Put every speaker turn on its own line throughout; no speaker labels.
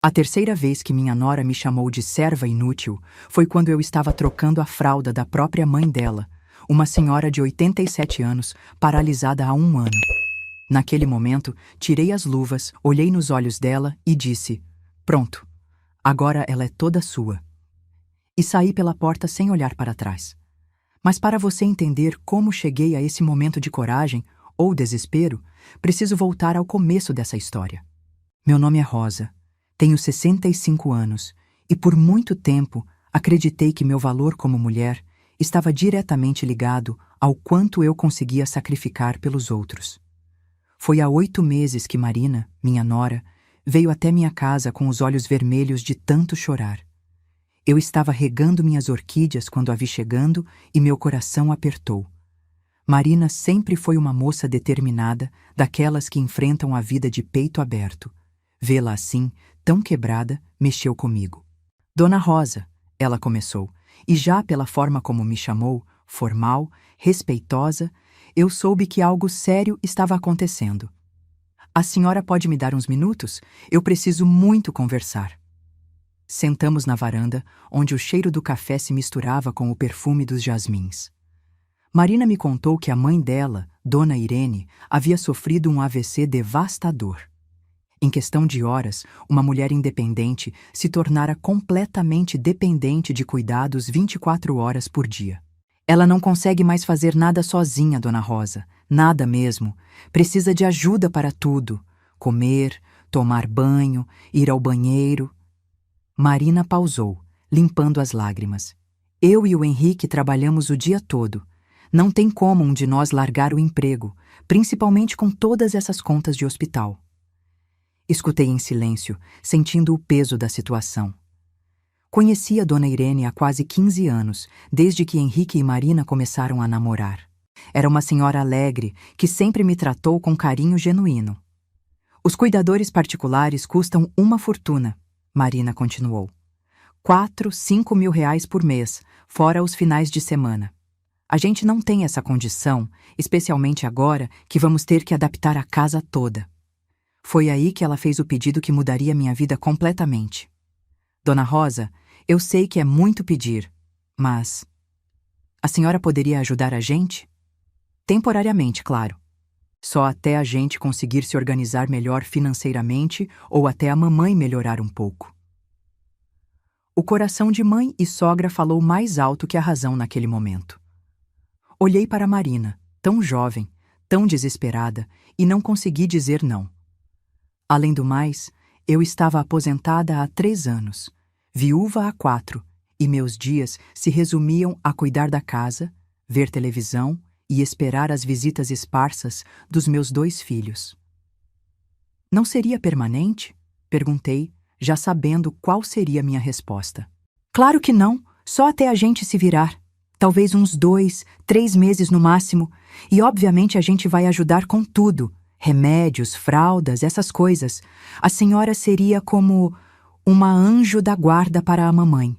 A terceira vez que minha nora me chamou de serva inútil foi quando eu estava trocando a fralda da própria mãe dela, uma senhora de 87 anos, paralisada há 1 ano. Naquele momento, tirei as luvas, olhei nos olhos dela e disse: "Pronto, agora ela é toda sua." E saí pela porta sem olhar para trás. Mas para você entender como cheguei a esse momento de coragem ou desespero, preciso voltar ao começo dessa história. Meu nome é Rosa, tenho 65 anos e por muito tempo acreditei que meu valor como mulher estava diretamente ligado ao quanto eu conseguia sacrificar pelos outros. Foi há 8 meses que Marina, minha nora, veio até minha casa com os olhos vermelhos de tanto chorar. Eu estava regando minhas orquídeas quando a vi chegando e meu coração apertou. Marina sempre foi uma moça determinada, daquelas que enfrentam a vida de peito aberto. Vê-la assim, tão quebrada, mexeu comigo. "Dona Rosa", ela começou, e já pela forma como me chamou, formal, respeitosa, eu soube que algo sério estava acontecendo. "A senhora pode me dar uns minutos? Eu preciso muito conversar." Sentamos na varanda, onde o cheiro do café se misturava com o perfume dos jasmins. Marina me contou que a mãe dela, Dona Irene, havia sofrido um AVC devastador. Em questão de horas, uma mulher independente se tornara completamente dependente de cuidados 24 horas por dia. "Ela não consegue mais fazer nada sozinha, Dona Rosa. Nada mesmo. Precisa de ajuda para tudo. Comer, tomar banho, ir ao banheiro." Marina pausou, limpando as lágrimas. "Eu e o Henrique trabalhamos o dia todo. Não tem como um de nós largar o emprego, principalmente com todas essas contas de hospital." Escutei em silêncio, sentindo o peso da situação. Conhecia Dona Irene há quase 15 anos, desde que Henrique e Marina começaram a namorar. Era uma senhora alegre, que sempre me tratou com carinho genuíno. "Os cuidadores particulares custam uma fortuna", Marina continuou. 4, 5 mil reais por mês, fora os finais de semana. "A gente não tem essa condição, especialmente agora que vamos ter que adaptar a casa toda." Foi aí que ela fez o pedido que mudaria minha vida completamente. "Dona Rosa, eu sei que é muito pedir, mas a senhora poderia ajudar a gente? Temporariamente, claro. Só até a gente conseguir se organizar melhor financeiramente ou até a mamãe melhorar um pouco." O coração de mãe e sogra falou mais alto que a razão naquele momento. Olhei para Marina, tão jovem, tão desesperada, e não consegui dizer não. Além do mais, eu estava aposentada há 3 anos, viúva há 4, e meus dias se resumiam a cuidar da casa, ver televisão e esperar as visitas esparsas dos meus 2 filhos. "Não seria permanente?" perguntei, já sabendo qual seria minha resposta. "Claro que não, só até a gente se virar. Talvez uns 2, 3 meses no máximo, e obviamente a gente vai ajudar com tudo. Remédios, fraldas, essas coisas. A senhora seria como uma anjo da guarda para a mamãe."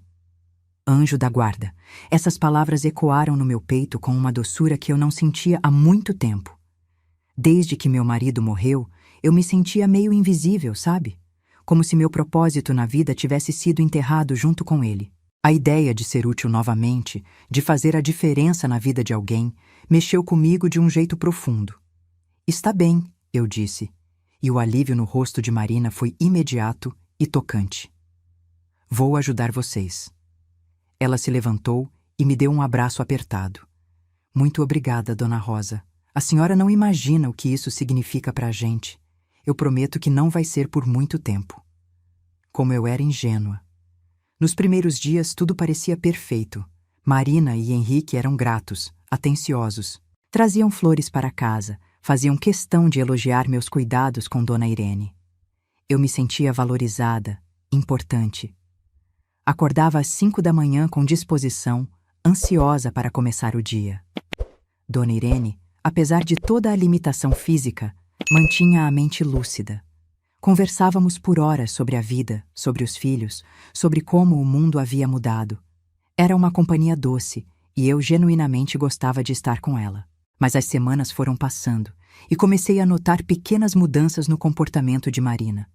Anjo da guarda. Essas palavras ecoaram no meu peito com uma doçura que eu não sentia há muito tempo. Desde que meu marido morreu, eu me sentia meio invisível, sabe? Como se meu propósito na vida tivesse sido enterrado junto com ele. A ideia de ser útil novamente, de fazer a diferença na vida de alguém, mexeu comigo de um jeito profundo. "Está bem", eu disse, e o alívio no rosto de Marina foi imediato e tocante. "Vou ajudar vocês." Ela se levantou e me deu um abraço apertado. "Muito obrigada, Dona Rosa. A senhora não imagina o que isso significa para a gente. Eu prometo que não vai ser por muito tempo." Como eu era ingênua. Nos primeiros dias tudo parecia perfeito. Marina e Henrique eram gratos, atenciosos. Traziam flores para casa, faziam questão de elogiar meus cuidados com Dona Irene. Eu me sentia valorizada, importante. Acordava às 5 da manhã com disposição, ansiosa para começar o dia. Dona Irene, apesar de toda a limitação física, mantinha a mente lúcida. Conversávamos por horas sobre a vida, sobre os filhos, sobre como o mundo havia mudado. Era uma companhia doce e eu genuinamente gostava de estar com ela. Mas as semanas foram passando e comecei a notar pequenas mudanças no comportamento de Marina.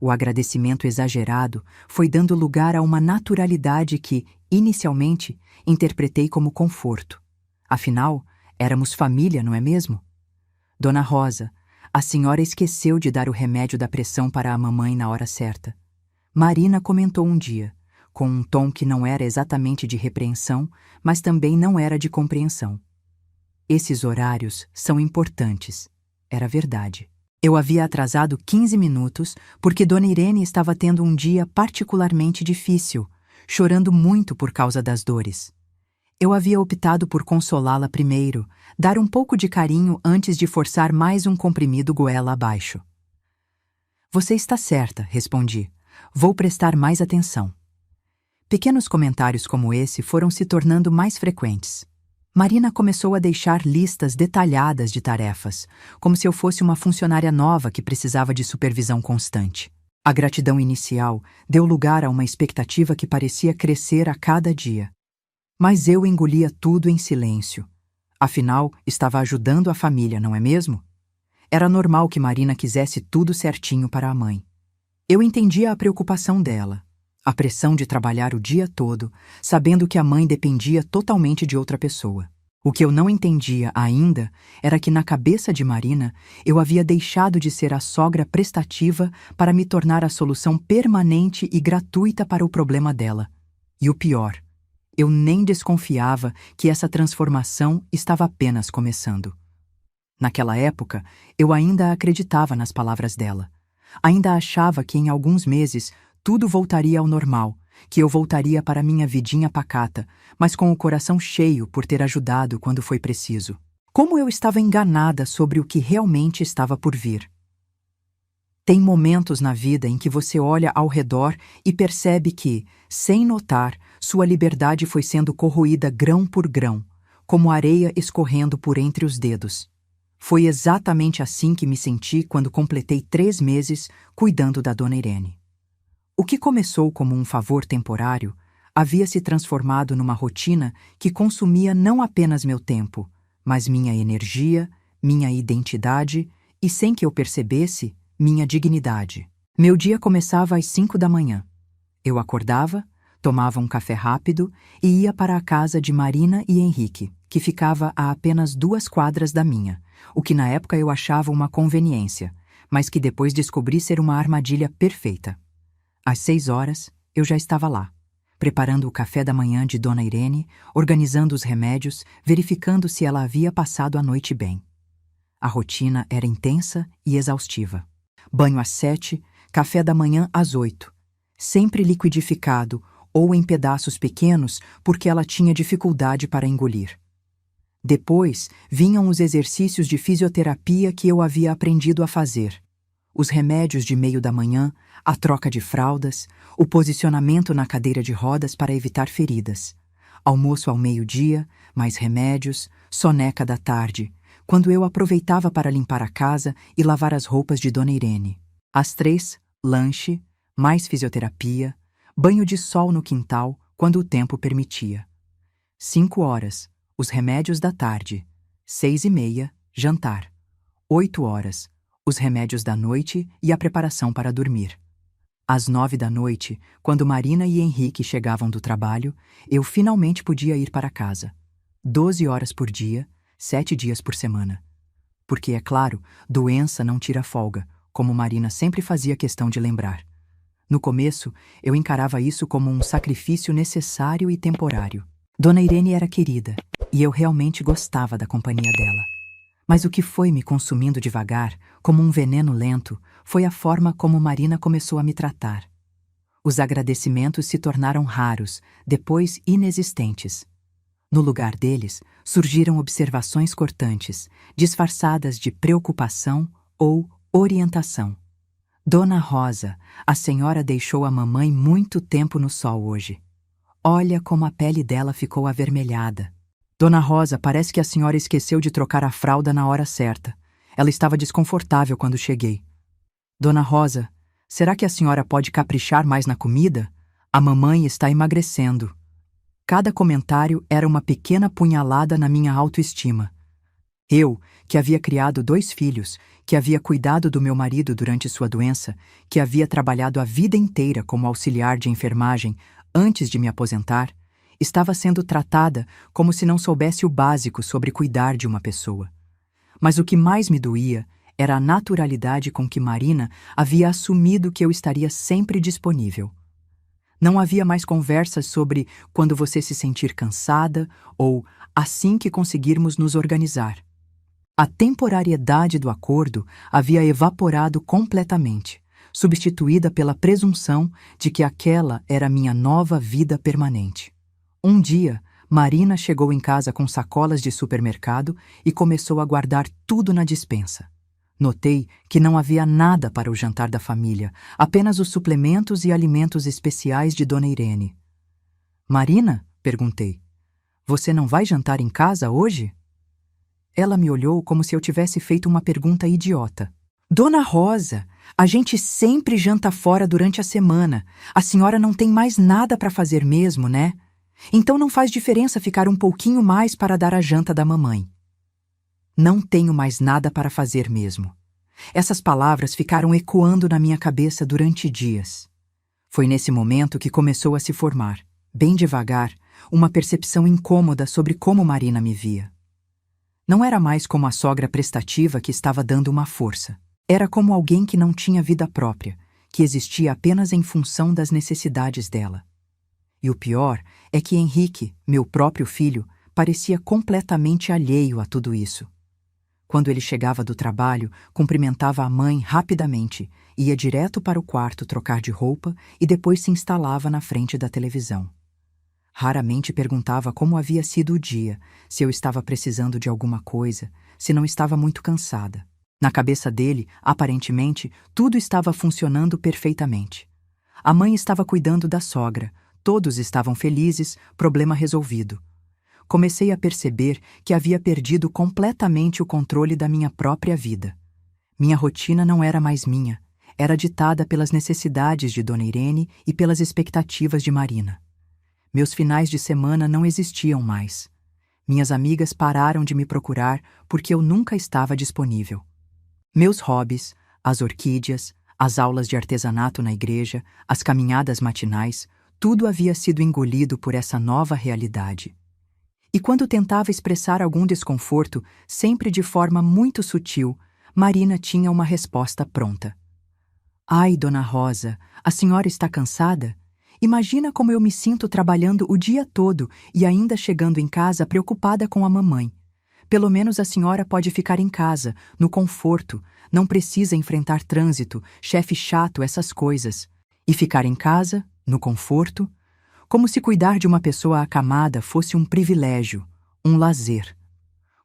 O agradecimento exagerado foi dando lugar a uma naturalidade que, inicialmente, interpretei como conforto. Afinal, éramos família, não é mesmo? Dona Rosa, a senhora esqueceu de dar o remédio da pressão para a mamãe na hora certa. Marina comentou um dia, com um tom que não era exatamente de repreensão, mas também não era de compreensão. Esses horários são importantes. Era verdade. Eu havia atrasado 15 minutos porque Dona Irene estava tendo um dia particularmente difícil, chorando muito por causa das dores. Eu havia optado por consolá-la primeiro, dar um pouco de carinho antes de forçar mais um comprimido goela abaixo. Você está certa, respondi. Vou prestar mais atenção. Pequenos comentários como esse foram se tornando mais frequentes. Marina começou a deixar listas detalhadas de tarefas, como se eu fosse uma funcionária nova que precisava de supervisão constante. A gratidão inicial deu lugar a uma expectativa que parecia crescer a cada dia. Mas eu engolia tudo em silêncio. Afinal, estava ajudando a família, não é mesmo? Era normal que Marina quisesse tudo certinho para a mãe. Eu entendia a preocupação dela, a pressão de trabalhar o dia todo, sabendo que a mãe dependia totalmente de outra pessoa. O que eu não entendia ainda era que na cabeça de Marina eu havia deixado de ser a sogra prestativa para me tornar a solução permanente e gratuita para o problema dela. E o pior, eu nem desconfiava que essa transformação estava apenas começando. Naquela época, eu ainda acreditava nas palavras dela. Ainda achava que em alguns meses tudo voltaria ao normal, que eu voltaria para minha vidinha pacata, mas com o coração cheio por ter ajudado quando foi preciso. Como eu estava enganada sobre o que realmente estava por vir. Tem momentos na vida em que você olha ao redor e percebe que, sem notar, sua liberdade foi sendo corroída grão por grão, como areia escorrendo por entre os dedos. Foi exatamente assim que me senti quando completei 3 meses cuidando da Dona Irene. O que começou como um favor temporário havia se transformado numa rotina que consumia não apenas meu tempo, mas minha energia, minha identidade e, sem que eu percebesse, minha dignidade. Meu dia começava às 5 da manhã. Eu acordava, tomava um café rápido e ia para a casa de Marina e Henrique, que ficava a apenas 2 quadras da minha, o que na época eu achava uma conveniência, mas que depois descobri ser uma armadilha perfeita. Às 6 horas, eu já estava lá, preparando o café da manhã de Dona Irene, organizando os remédios, verificando se ela havia passado a noite bem. A rotina era intensa e exaustiva. Banho às 7, café da manhã às 8, sempre liquidificado ou em pedaços pequenos porque ela tinha dificuldade para engolir. Depois vinham os exercícios de fisioterapia que eu havia aprendido a fazer. Os remédios de meio da manhã, a troca de fraldas, o posicionamento na cadeira de rodas para evitar feridas. Almoço ao meio-dia, mais remédios, soneca da tarde, quando eu aproveitava para limpar a casa e lavar as roupas de Dona Irene. Às 3, lanche, mais fisioterapia, banho de sol no quintal, quando o tempo permitia. 5 horas, os remédios da tarde. 6:30, jantar. 8 horas, os remédios da noite e a preparação para dormir. Às 9 da noite, quando Marina e Henrique chegavam do trabalho, eu finalmente podia ir para casa. 12 horas por dia, 7 dias por semana. Porque, é claro, doença não tira folga, como Marina sempre fazia questão de lembrar. No começo, eu encarava isso como um sacrifício necessário e temporário. Dona Irene era querida, e eu realmente gostava da companhia dela. Mas o que foi me consumindo devagar, como um veneno lento, foi a forma como Marina começou a me tratar. Os agradecimentos se tornaram raros, depois inexistentes. No lugar deles, surgiram observações cortantes, disfarçadas de preocupação ou orientação. Dona Rosa, a senhora deixou a mamãe muito tempo no sol hoje. Olha como a pele dela ficou avermelhada. Dona Rosa, parece que a senhora esqueceu de trocar a fralda na hora certa. Ela estava desconfortável quando cheguei. Dona Rosa, será que a senhora pode caprichar mais na comida? A mamãe está emagrecendo. Cada comentário era uma pequena punhalada na minha autoestima. Eu, que havia criado 2 filhos, que havia cuidado do meu marido durante sua doença, que havia trabalhado a vida inteira como auxiliar de enfermagem antes de me aposentar, estava sendo tratada como se não soubesse o básico sobre cuidar de uma pessoa. Mas o que mais me doía era a naturalidade com que Marina havia assumido que eu estaria sempre disponível. Não havia mais conversas sobre quando você se sentir cansada ou assim que conseguirmos nos organizar. A temporariedade do acordo havia evaporado completamente, substituída pela presunção de que aquela era minha nova vida permanente. Um dia, Marina chegou em casa com sacolas de supermercado e começou a guardar tudo na despensa. Notei que não havia nada para o jantar da família, apenas os suplementos e alimentos especiais de Dona Irene. "Marina?", perguntei. "Você não vai jantar em casa hoje?" Ela me olhou como se eu tivesse feito uma pergunta idiota. "Dona Rosa, a gente sempre janta fora durante a semana. A senhora não tem mais nada para fazer mesmo, né? Então não faz diferença ficar um pouquinho mais para dar a janta da mamãe." Não tenho mais nada para fazer mesmo. Essas palavras ficaram ecoando na minha cabeça durante dias. Foi nesse momento que começou a se formar, bem devagar, uma percepção incômoda sobre como Marina me via. Não era mais como a sogra prestativa que estava dando uma força. Era como alguém que não tinha vida própria, que existia apenas em função das necessidades dela. E o pior é que Henrique, meu próprio filho, parecia completamente alheio a tudo isso. Quando ele chegava do trabalho, cumprimentava a mãe rapidamente, ia direto para o quarto trocar de roupa e depois se instalava na frente da televisão. Raramente perguntava como havia sido o dia, se eu estava precisando de alguma coisa, se não estava muito cansada. Na cabeça dele, aparentemente, tudo estava funcionando perfeitamente. A mãe estava cuidando da sogra, todos estavam felizes, problema resolvido. Comecei a perceber que havia perdido completamente o controle da minha própria vida. Minha rotina não era mais minha, era ditada pelas necessidades de Dona Irene e pelas expectativas de Marina. Meus finais de semana não existiam mais. Minhas amigas pararam de me procurar porque eu nunca estava disponível. Meus hobbies, as orquídeas, as aulas de artesanato na igreja, as caminhadas matinais, tudo havia sido engolido por essa nova realidade. E quando tentava expressar algum desconforto, sempre de forma muito sutil, Marina tinha uma resposta pronta. "Ai, Dona Rosa, a senhora está cansada? Imagina como eu me sinto trabalhando o dia todo e ainda chegando em casa preocupada com a mamãe. Pelo menos a senhora pode ficar em casa, no conforto, não precisa enfrentar trânsito, chefe chato, essas coisas. E ficar em casa, no conforto, como se cuidar de uma pessoa acamada fosse um privilégio, um lazer.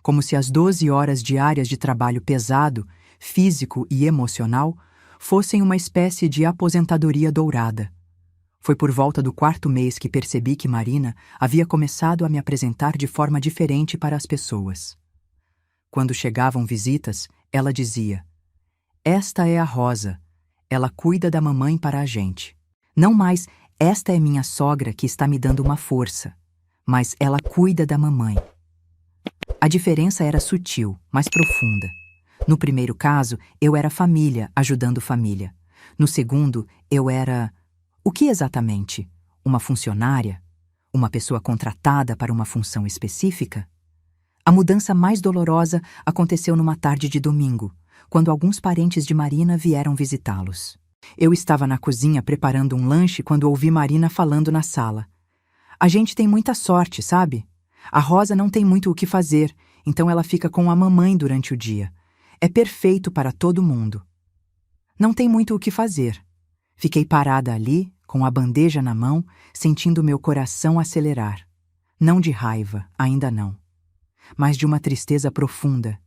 Como se as 12 horas diárias de trabalho pesado, físico e emocional, fossem uma espécie de aposentadoria dourada. Foi por volta do 4º mês que percebi que Marina havia começado a me apresentar de forma diferente para as pessoas. Quando chegavam visitas, ela dizia: "Esta é a Rosa. Ela cuida da mamãe para a gente. Não mais, esta é minha sogra que está me dando uma força, mas ela cuida da mamãe." A diferença era sutil, mas profunda. No primeiro caso, eu era família ajudando família. No segundo, eu era... o que exatamente? Uma funcionária? Uma pessoa contratada para uma função específica? A mudança mais dolorosa aconteceu numa tarde de domingo, quando alguns parentes de Marina vieram visitá-los. Eu estava na cozinha preparando um lanche quando ouvi Marina falando na sala. "A gente tem muita sorte, sabe? A Rosa não tem muito o que fazer, então ela fica com a mamãe durante o dia. É perfeito para todo mundo." Não tem muito o que fazer. Fiquei parada ali, com a bandeja na mão, sentindo meu coração acelerar. Não de raiva, ainda não. Mas de uma tristeza profunda,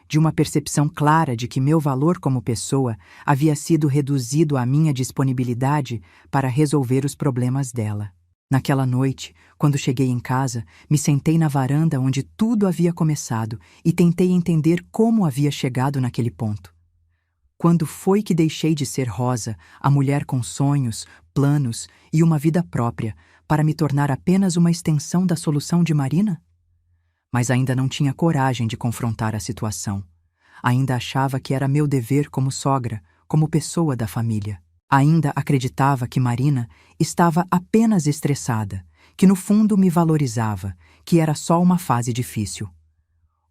de uma percepção clara de que meu valor como pessoa havia sido reduzido à minha disponibilidade para resolver os problemas dela. Naquela noite, quando cheguei em casa, me sentei na varanda onde tudo havia começado e tentei entender como havia chegado naquele ponto. Quando foi que deixei de ser Rosa, a mulher com sonhos, planos e uma vida própria, para me tornar apenas uma extensão da solução de Marina? Mas ainda não tinha coragem de confrontar a situação. Ainda achava que era meu dever como sogra, como pessoa da família. Ainda acreditava que Marina estava apenas estressada, que no fundo me valorizava, que era só uma fase difícil.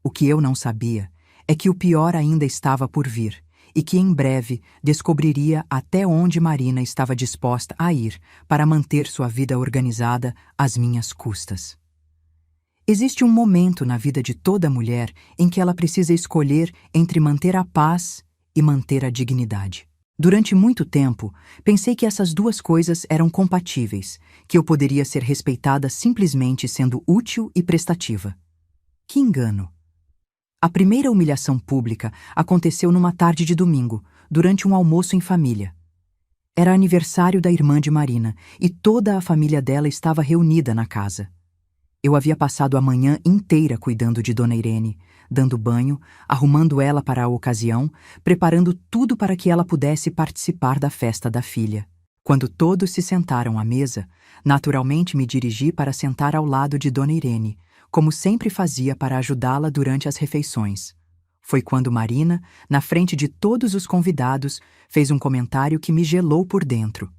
O que eu não sabia é que o pior ainda estava por vir e que em breve descobriria até onde Marina estava disposta a ir para manter sua vida organizada às minhas custas. Existe um momento na vida de toda mulher em que ela precisa escolher entre manter a paz e manter a dignidade. Durante muito tempo, pensei que essas duas coisas eram compatíveis, que eu poderia ser respeitada simplesmente sendo útil e prestativa. Que engano! A primeira humilhação pública aconteceu numa tarde de domingo, durante um almoço em família. Era aniversário da irmã de Marina e toda a família dela estava reunida na casa. Eu havia passado a manhã inteira cuidando de Dona Irene, dando banho, arrumando ela para a ocasião, preparando tudo para que ela pudesse participar da festa da filha. Quando todos se sentaram à mesa, naturalmente me dirigi para sentar ao lado de Dona Irene, como sempre fazia para ajudá-la durante as refeições. Foi quando Marina, na frente de todos os convidados, fez um comentário que me gelou por dentro.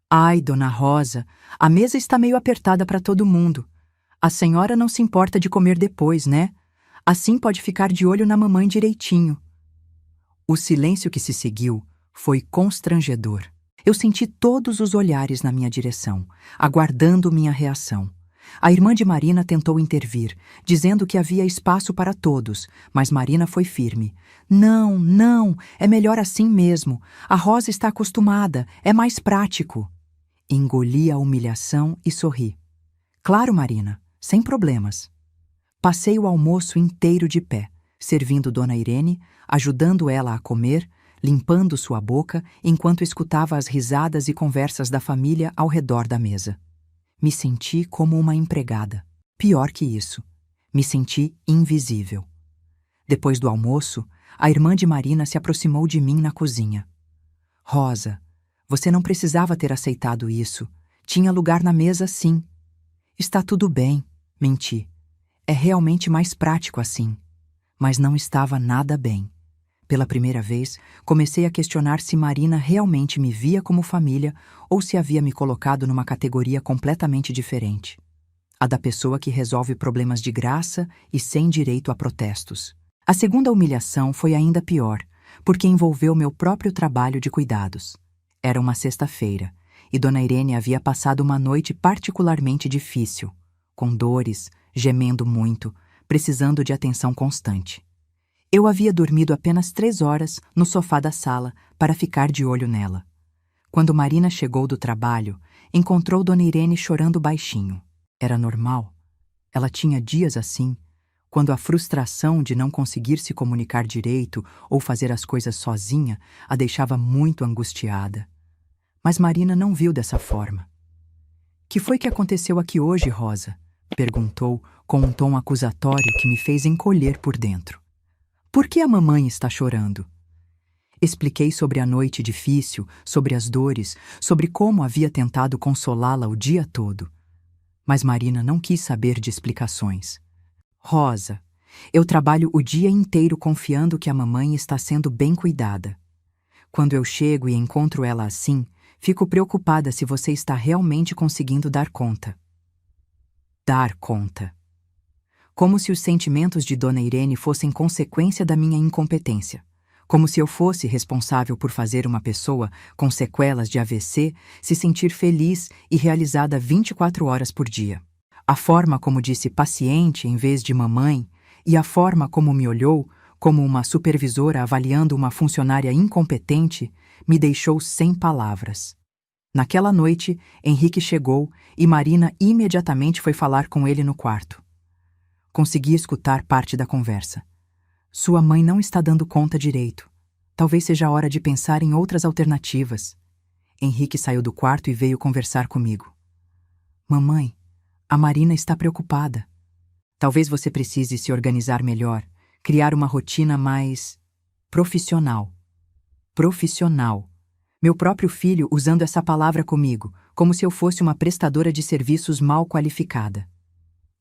"Ai, Dona Rosa, a mesa está meio apertada para todo mundo. A senhora não se importa de comer depois, né? Assim pode ficar de olho na mamãe direitinho." O silêncio que se seguiu foi constrangedor. Eu senti todos os olhares na minha direção, aguardando minha reação. A irmã de Marina tentou intervir, dizendo que havia espaço para todos, mas Marina foi firme. "Não, não, é melhor assim mesmo. A Rosa está acostumada, é mais prático." Engoli a humilhação e sorri. "Claro, Marina, sem problemas." Passei o almoço inteiro de pé, servindo Dona Irene, ajudando ela a comer, limpando sua boca, enquanto escutava as risadas e conversas da família ao redor da mesa. Me senti como uma empregada. Pior que isso, me senti invisível. Depois do almoço, a irmã de Marina se aproximou de mim na cozinha. "Rosa, você não precisava ter aceitado isso. Tinha lugar na mesa, sim." "Está tudo bem", menti. "É realmente mais prático assim." Mas não estava nada bem. Pela primeira vez, comecei a questionar se Marina realmente me via como família ou se havia me colocado numa categoria completamente diferente. A da pessoa que resolve problemas de graça e sem direito a protestos. A segunda humilhação foi ainda pior, porque envolveu meu próprio trabalho de cuidados. Era uma sexta-feira, e Dona Irene havia passado uma noite particularmente difícil, com dores, gemendo muito, precisando de atenção constante. Eu havia dormido apenas 3 horas no sofá da sala para ficar de olho nela. Quando Marina chegou do trabalho, encontrou Dona Irene chorando baixinho. Era normal. Ela tinha dias assim, quando a frustração de não conseguir se comunicar direito ou fazer as coisas sozinha a deixava muito angustiada. Mas Marina não viu dessa forma. "Que foi que aconteceu aqui hoje, Rosa?" perguntou com um tom acusatório que me fez encolher por dentro. "Por que a mamãe está chorando?" Expliquei sobre a noite difícil, sobre as dores, sobre como havia tentado consolá-la o dia todo. Mas Marina não quis saber de explicações. "Rosa, eu trabalho o dia inteiro confiando que a mamãe está sendo bem cuidada. Quando eu chego e encontro ela assim, fico preocupada se você está realmente conseguindo dar conta." Dar conta. Como se os sentimentos de Dona Irene fossem consequência da minha incompetência. Como se eu fosse responsável por fazer uma pessoa com sequelas de AVC se sentir feliz e realizada 24 horas por dia. A forma como disse paciente em vez de mamãe e a forma como me olhou, como uma supervisora avaliando uma funcionária incompetente, me deixou sem palavras. Naquela noite, Henrique chegou e Marina imediatamente foi falar com ele no quarto. Consegui escutar parte da conversa. "Sua mãe não está dando conta direito. Talvez seja a hora de pensar em outras alternativas." Henrique saiu do quarto e veio conversar comigo. "Mamãe, a Marina está preocupada. Talvez você precise se organizar melhor, criar uma rotina mais profissional." Profissional. Meu próprio filho usando essa palavra comigo, como se eu fosse uma prestadora de serviços mal qualificada.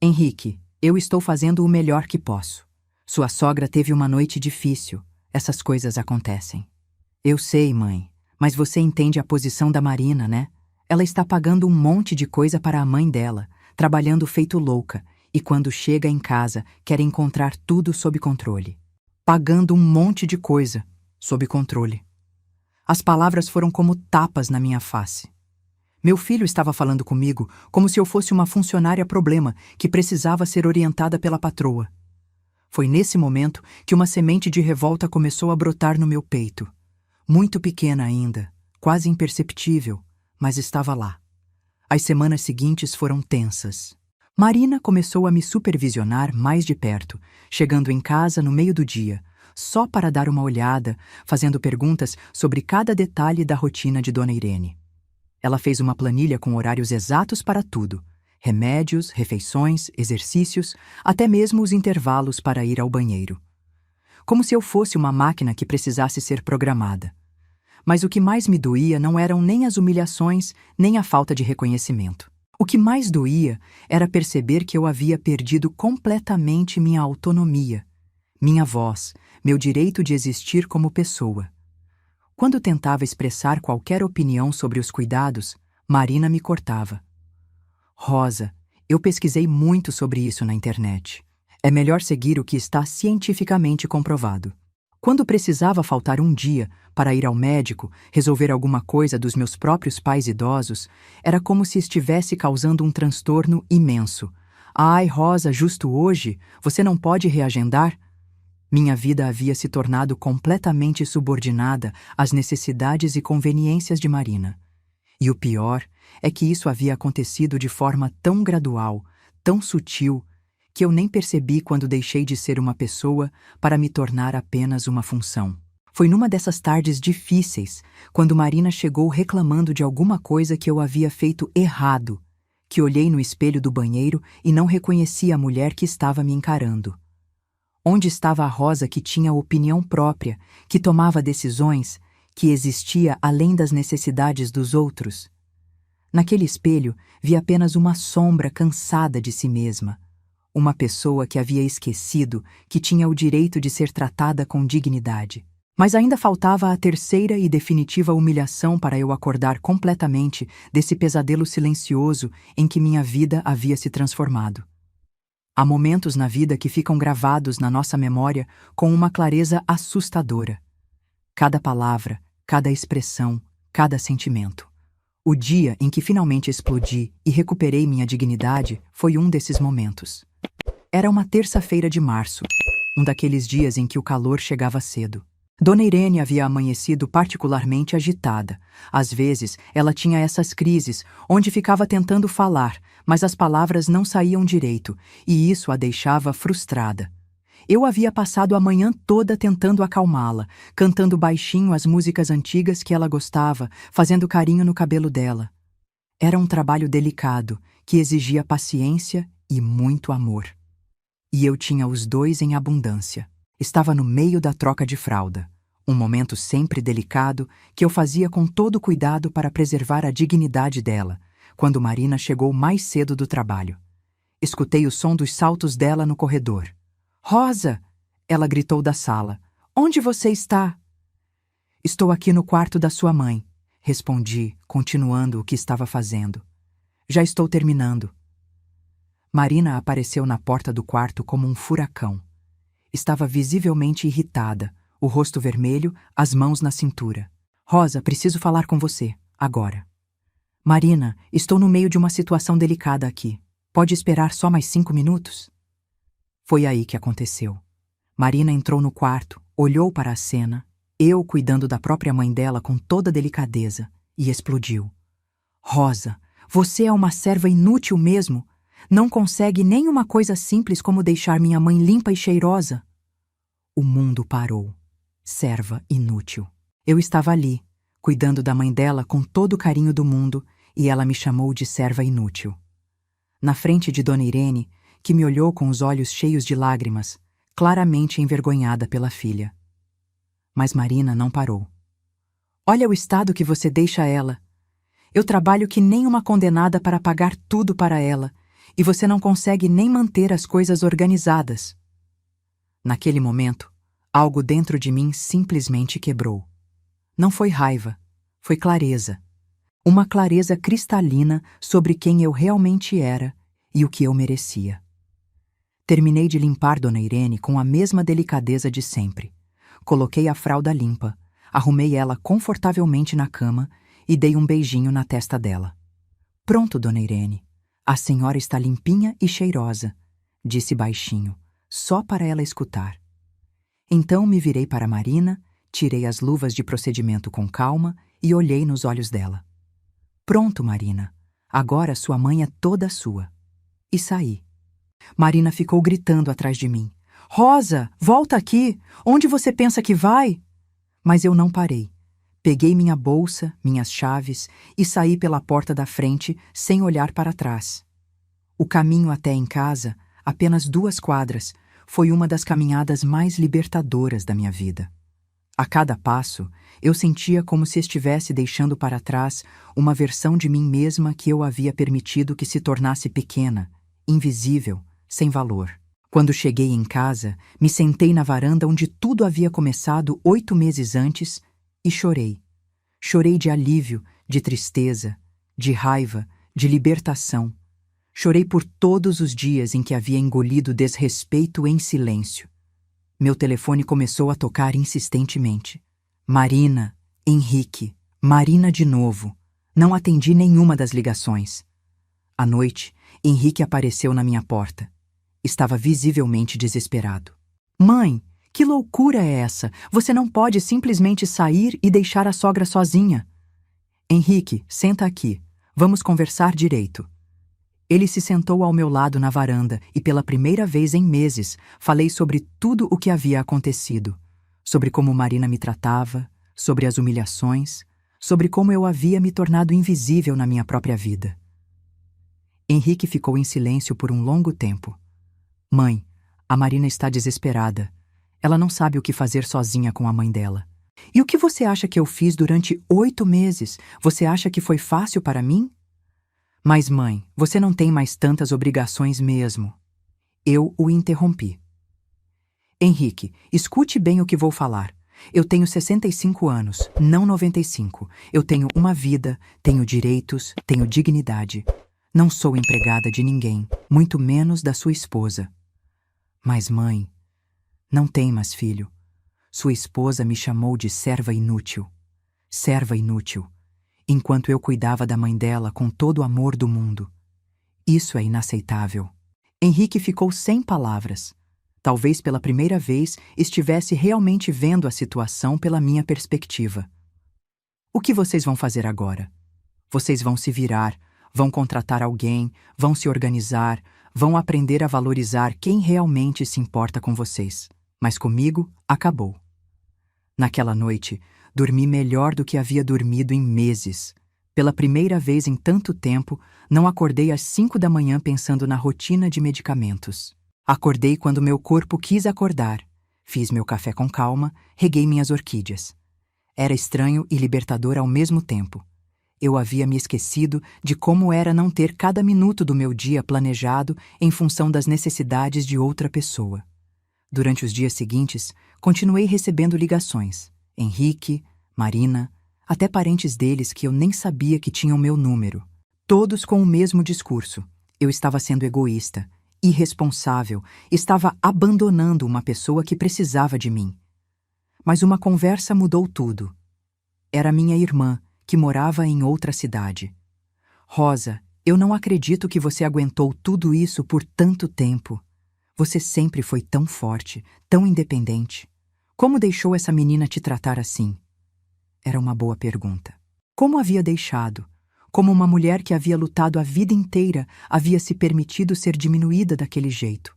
"Henrique, Eu estou fazendo o melhor que posso. Sua sogra teve uma noite difícil. Essas coisas acontecem. Eu sei, mãe, mas você entende a posição da Marina, né? Ela está pagando um monte de coisa para a mãe dela, trabalhando feito louca, e quando chega em casa, quer encontrar tudo sob controle. Pagando um monte de coisa, sob controle. As palavras foram como tapas na minha face. Meu filho estava falando comigo como se eu fosse uma funcionária problema que precisava ser orientada pela patroa. Foi nesse momento que uma semente de revolta começou a brotar no meu peito. Muito pequena ainda, quase imperceptível, mas estava lá. As semanas seguintes foram tensas. Marina começou a me supervisionar mais de perto, chegando em casa no meio do dia, só para dar uma olhada, fazendo perguntas sobre cada detalhe da rotina de Dona Irene. Ela fez uma planilha com horários exatos para tudo: remédios, refeições, exercícios, até mesmo os intervalos para ir ao banheiro. Como se eu fosse uma máquina que precisasse ser programada. Mas o que mais me doía não eram nem as humilhações, nem a falta de reconhecimento. O que mais doía era perceber que eu havia perdido completamente minha autonomia, minha voz, meu direito de existir como pessoa. Quando tentava expressar qualquer opinião sobre os cuidados, Marina me cortava. Rosa, eu pesquisei muito sobre isso na internet. É melhor seguir o que está cientificamente comprovado. Quando precisava faltar um dia para ir ao médico, resolver alguma coisa dos meus próprios pais idosos, era como se estivesse causando um transtorno imenso. Ai, Rosa, justo hoje? Você não pode reagendar? Minha vida havia se tornado completamente subordinada às necessidades e conveniências de Marina. E o pior é que isso havia acontecido de forma tão gradual, tão sutil, que eu nem percebi quando deixei de ser uma pessoa para me tornar apenas uma função. Foi numa dessas tardes difíceis, quando Marina chegou reclamando de alguma coisa que eu havia feito errado, que olhei no espelho do banheiro e não reconheci a mulher que estava me encarando. Onde estava a Rosa que tinha opinião própria, que tomava decisões, que existia além das necessidades dos outros? Naquele espelho, vi apenas uma sombra cansada de si mesma. Uma pessoa que havia esquecido que tinha o direito de ser tratada com dignidade. Mas ainda faltava a terceira e definitiva humilhação para eu acordar completamente desse pesadelo silencioso em que minha vida havia se transformado. Há momentos na vida que ficam gravados na nossa memória com uma clareza assustadora. Cada palavra, cada expressão, cada sentimento. O dia em que finalmente explodi e recuperei minha dignidade foi um desses momentos. Era uma terça-feira de março, um daqueles dias em que o calor chegava cedo. Dona Irene havia amanhecido particularmente agitada. Às vezes, ela tinha essas crises, onde ficava tentando falar, mas as palavras não saíam direito, e isso a deixava frustrada. Eu havia passado a manhã toda tentando acalmá-la, cantando baixinho as músicas antigas que ela gostava, fazendo carinho no cabelo dela. Era um trabalho delicado, que exigia paciência e muito amor. E eu tinha os dois em abundância. Estava no meio da troca de fralda, um momento sempre delicado que eu fazia com todo cuidado para preservar a dignidade dela, quando Marina chegou mais cedo do trabalho. Escutei o som dos saltos dela no corredor. "Rosa!" ela gritou da sala. "Onde você está?" "Estou aqui no quarto da sua mãe", respondi, continuando o que estava fazendo. "Já estou terminando." Marina apareceu na porta do quarto como um furacão. Estava visivelmente irritada, o rosto vermelho, as mãos na cintura. "Rosa, preciso falar com você, agora." "Marina, estou no meio de uma situação delicada aqui. Pode esperar só mais 5 minutos?" Foi aí que aconteceu. Marina entrou no quarto, olhou para a cena, eu cuidando da própria mãe dela com toda delicadeza, e explodiu. "Rosa, você é uma serva inútil mesmo. Não consegue nem uma coisa simples como deixar minha mãe limpa e cheirosa." O mundo parou. Serva inútil. Eu estava ali, cuidando da mãe dela com todo o carinho do mundo, e ela me chamou de serva inútil. Na frente de Dona Irene, que me olhou com os olhos cheios de lágrimas, claramente envergonhada pela filha. Mas Marina não parou. "Olha o estado que você deixa ela. Eu trabalho que nem uma condenada para pagar tudo para ela, E você não consegue nem manter as coisas organizadas. Naquele momento, algo dentro de mim simplesmente quebrou. Não foi raiva, foi clareza. Uma clareza cristalina sobre quem eu realmente era e o que eu merecia. Terminei de limpar Dona Irene com a mesma delicadeza de sempre. Coloquei a fralda limpa, arrumei ela confortavelmente na cama e dei um beijinho na testa dela. Pronto, Dona Irene. A senhora está limpinha e cheirosa, disse baixinho, só para ela escutar. Então me virei para Marina, tirei as luvas de procedimento com calma e olhei nos olhos dela. Pronto, Marina. Agora sua mãe é toda sua. E saí. Marina ficou gritando atrás de mim. Rosa, volta aqui! Onde você pensa que vai? Mas eu não parei. Peguei minha bolsa, minhas chaves e saí pela porta da frente sem olhar para trás. O caminho até em casa, apenas 2 quadras, foi uma das caminhadas mais libertadoras da minha vida. A cada passo, eu sentia como se estivesse deixando para trás uma versão de mim mesma que eu havia permitido que se tornasse pequena, invisível, sem valor. Quando cheguei em casa, me sentei na varanda onde tudo havia começado 8 meses antes e chorei. Chorei de alívio, de tristeza, de raiva, de libertação. Chorei por todos os dias em que havia engolido desrespeito em silêncio. Meu telefone começou a tocar insistentemente. Marina, Henrique, Marina de novo. Não atendi nenhuma das ligações. À noite, Henrique apareceu na minha porta. Estava visivelmente desesperado. Mãe, que loucura é essa? Você não pode simplesmente sair e deixar a sogra sozinha. Henrique, senta aqui. Vamos conversar direito. Ele se sentou ao meu lado na varanda e pela primeira vez em meses falei sobre tudo o que havia acontecido. Sobre como Marina me tratava, sobre as humilhações, sobre como eu havia me tornado invisível na minha própria vida. Henrique ficou em silêncio por um longo tempo. Mãe, a Marina está desesperada. Ela não sabe o que fazer sozinha com a mãe dela. E o que você acha que eu fiz durante 8 meses? Você acha que foi fácil para mim? Mas, mãe, você não tem mais tantas obrigações mesmo. Eu o interrompi. Henrique, escute bem o que vou falar. Eu tenho 65 anos, não 95. Eu tenho uma vida, tenho direitos, tenho dignidade. Não sou empregada de ninguém, muito menos da sua esposa. Mas, mãe, não temas, filho. Sua esposa me chamou de serva inútil. Serva inútil. Enquanto eu cuidava da mãe dela com todo o amor do mundo. Isso é inaceitável. Henrique ficou sem palavras. Talvez pela primeira vez estivesse realmente vendo a situação pela minha perspectiva. O que vocês vão fazer agora? Vocês vão se virar, vão contratar alguém, vão se organizar, vão aprender a valorizar quem realmente se importa com vocês. Mas comigo, acabou. Naquela noite, dormi melhor do que havia dormido em meses. Pela primeira vez em tanto tempo, não acordei às 5 da manhã pensando na rotina de medicamentos. Acordei quando meu corpo quis acordar. Fiz meu café com calma, reguei minhas orquídeas. Era estranho e libertador ao mesmo tempo. Eu havia me esquecido de como era não ter cada minuto do meu dia planejado em função das necessidades de outra pessoa. Durante os dias seguintes, continuei recebendo ligações. Henrique, Marina, até parentes deles que eu nem sabia que tinham meu número. Todos com o mesmo discurso. Eu estava sendo egoísta, irresponsável, estava abandonando uma pessoa que precisava de mim. Mas uma conversa mudou tudo. Era minha irmã, que morava em outra cidade. Rosa, eu não acredito que você aguentou tudo isso por tanto tempo. Você sempre foi tão forte, tão independente. Como deixou essa menina te tratar assim? Era uma boa pergunta. Como havia deixado? Como uma mulher que havia lutado a vida inteira havia se permitido ser diminuída daquele jeito?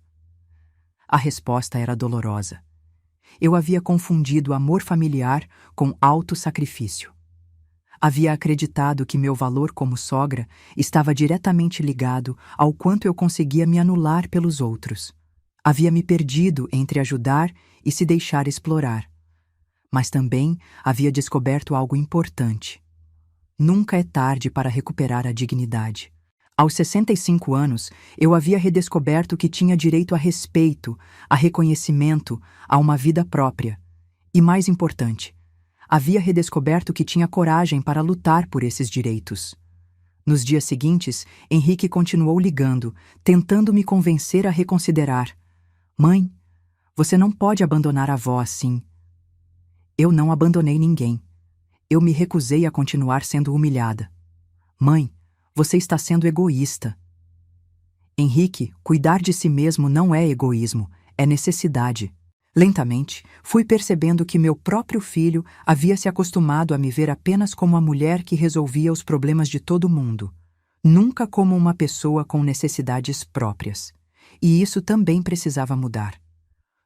A resposta era dolorosa. Eu havia confundido amor familiar com autossacrifício. Havia acreditado que meu valor como sogra estava diretamente ligado ao quanto eu conseguia me anular pelos outros. Havia me perdido entre ajudar e se deixar explorar. Mas também havia descoberto algo importante. Nunca é tarde para recuperar a dignidade. Aos 65 anos, eu havia redescoberto que tinha direito a respeito, a reconhecimento, a uma vida própria. E mais importante, havia redescoberto que tinha coragem para lutar por esses direitos. Nos dias seguintes, Henrique continuou ligando, tentando me convencer a reconsiderar. Mãe, você não pode abandonar a avó assim. Eu não abandonei ninguém. Eu me recusei a continuar sendo humilhada. Mãe, você está sendo egoísta. Henrique, cuidar de si mesmo não é egoísmo, é necessidade. Lentamente, fui percebendo que meu próprio filho havia se acostumado a me ver apenas como a mulher que resolvia os problemas de todo mundo, nunca como uma pessoa com necessidades próprias. E isso também precisava mudar.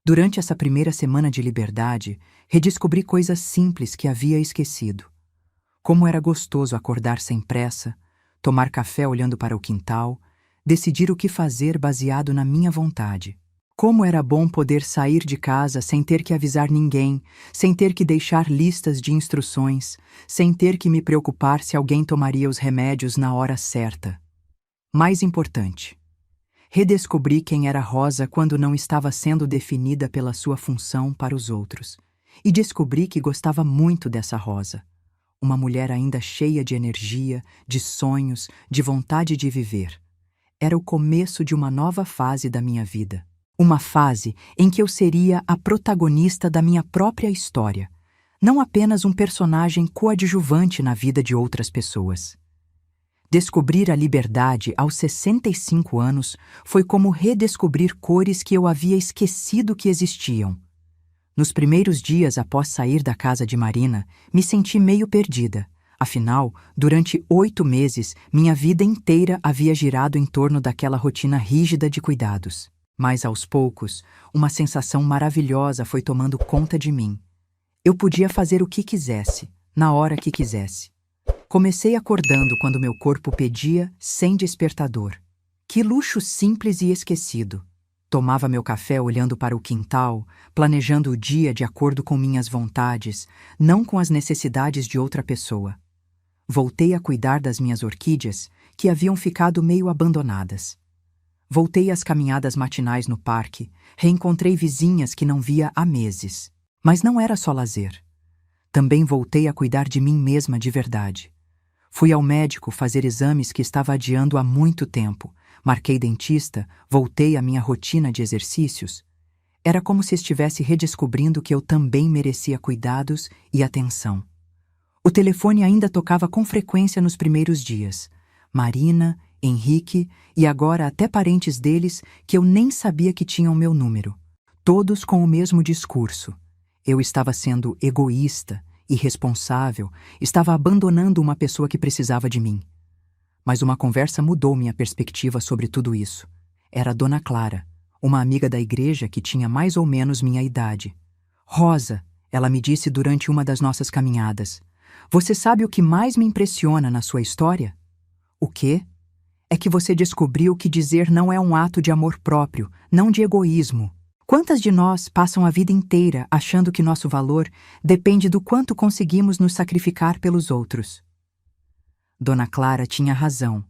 Durante essa primeira semana de liberdade, redescobri coisas simples que havia esquecido. Como era gostoso acordar sem pressa, tomar café olhando para o quintal, decidir o que fazer baseado na minha vontade. Como era bom poder sair de casa sem ter que avisar ninguém, sem ter que deixar listas de instruções, sem ter que me preocupar se alguém tomaria os remédios na hora certa. Mais importante, redescobri quem era Rosa quando não estava sendo definida pela sua função para os outros. E descobri que gostava muito dessa Rosa. Uma mulher ainda cheia de energia, de sonhos, de vontade de viver. Era o começo de uma nova fase da minha vida. Uma fase em que eu seria a protagonista da minha própria história, não apenas um personagem coadjuvante na vida de outras pessoas. Descobrir a liberdade aos 65 anos foi como redescobrir cores que eu havia esquecido que existiam. Nos primeiros dias após sair da casa de Marina, me senti meio perdida. Afinal, durante 8 meses, minha vida inteira havia girado em torno daquela rotina rígida de cuidados. Mas, aos poucos, uma sensação maravilhosa foi tomando conta de mim. Eu podia fazer o que quisesse, na hora que quisesse. Comecei acordando quando meu corpo pedia, sem despertador. Que luxo simples e esquecido. Tomava meu café olhando para o quintal, planejando o dia de acordo com minhas vontades, não com as necessidades de outra pessoa. Voltei a cuidar das minhas orquídeas, que haviam ficado meio abandonadas. Voltei às caminhadas matinais no parque, reencontrei vizinhas que não via há meses. Mas não era só lazer. Também voltei a cuidar de mim mesma de verdade. Fui ao médico fazer exames que estava adiando há muito tempo. Marquei dentista, voltei à minha rotina de exercícios. Era como se estivesse redescobrindo que eu também merecia cuidados e atenção. O telefone ainda tocava com frequência nos primeiros dias. Marina, Henrique e agora até parentes deles que eu nem sabia que tinham meu número. Todos com o mesmo discurso. Eu estava sendo egoísta, irresponsável, estava abandonando uma pessoa que precisava de mim. Mas uma conversa mudou minha perspectiva sobre tudo isso. Era Dona Clara, uma amiga da igreja que tinha mais ou menos minha idade. Rosa, ela me disse durante uma das nossas caminhadas, você sabe o que mais me impressiona na sua história? O quê? É que você descobriu que dizer não é um ato de amor próprio, não de egoísmo. Quantas de nós passam a vida inteira achando que nosso valor depende do quanto conseguimos nos sacrificar pelos outros? Dona Clara tinha razão.